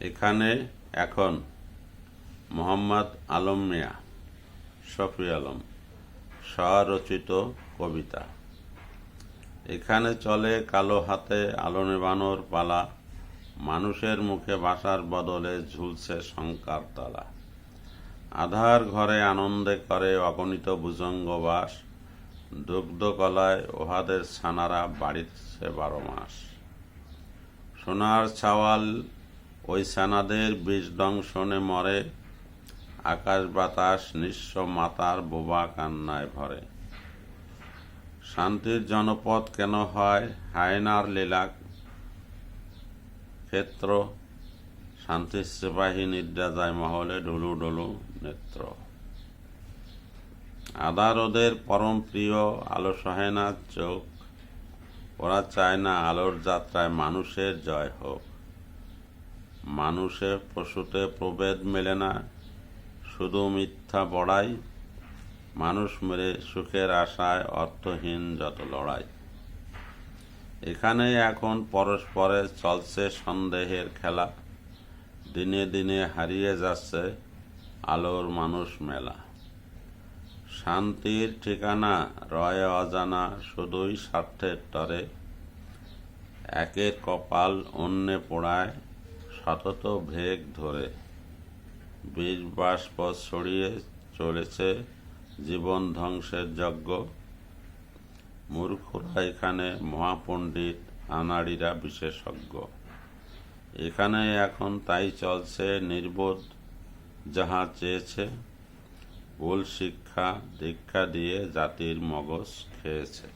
এখানে এখন মোহাম্মদ আলম মিয়া, শফি আলম স্বরচিত কবিতা। এখানে চলে কালো হাতে আলো নেভানোর পালা, মানুষের মুখে ভাষার বদলে ঝুলছে শঙ্কার তালা। আধার ঘরে আনন্দে করে অগণিত ভুজঙ্গ বাস, দুগ্ধ কলায় ওহাদের ছানারা বাড়িছে 12 মাস। সোনার ছাওয়াল ওই ছানাদের বীজ দংশনে মরে, আকাশ বাতাস নিঃস্ব মাতার বোবা কান্নায় ভরে। শান্তির জনপদ কেন হয় হায়নার লীলা ক্ষেত্র, শান্তির সিপাহী নিদ্রা যায় মহলে ডুলু ডুলু নেত্র। আদার ওদের পরম প্রিয়, আলো সহে না চোখ, ওরা চায় না আলোর যাত্রায় মানুষের জয় হোক। মানুষে পশুতে প্রভেদ মেলে না, শুধু মিথ্যা বড়াই, মানুষ মেরে সুখের আশায় অর্থহীন যত লড়াই। এখানে এখন পরস্পরে চলছে সন্দেহের খেলা, দিনে দিনে হারিয়ে যাচ্ছে আলোর মানুষ মেলা। শান্তির ঠিকানা রয় অজানা, শুধুই স্বার্থের তরে, একের কপাল অন্যে পোড়ায় সতত ভেগ ধরে। বীজ বাষ্প ছড়িয়ে চলেছে জীবন ধ্বংসের যজ্ঞ, মূর্খরা এখানে মহাপণ্ডিত, আনাড়িরা বিশেষজ্ঞ। এখানে এখন তাই চলছে নির্বোধ যাহা চেয়েছে, ভুল শিক্ষা দীক্ষা দিয়ে জাতির মগজ খেয়েছে।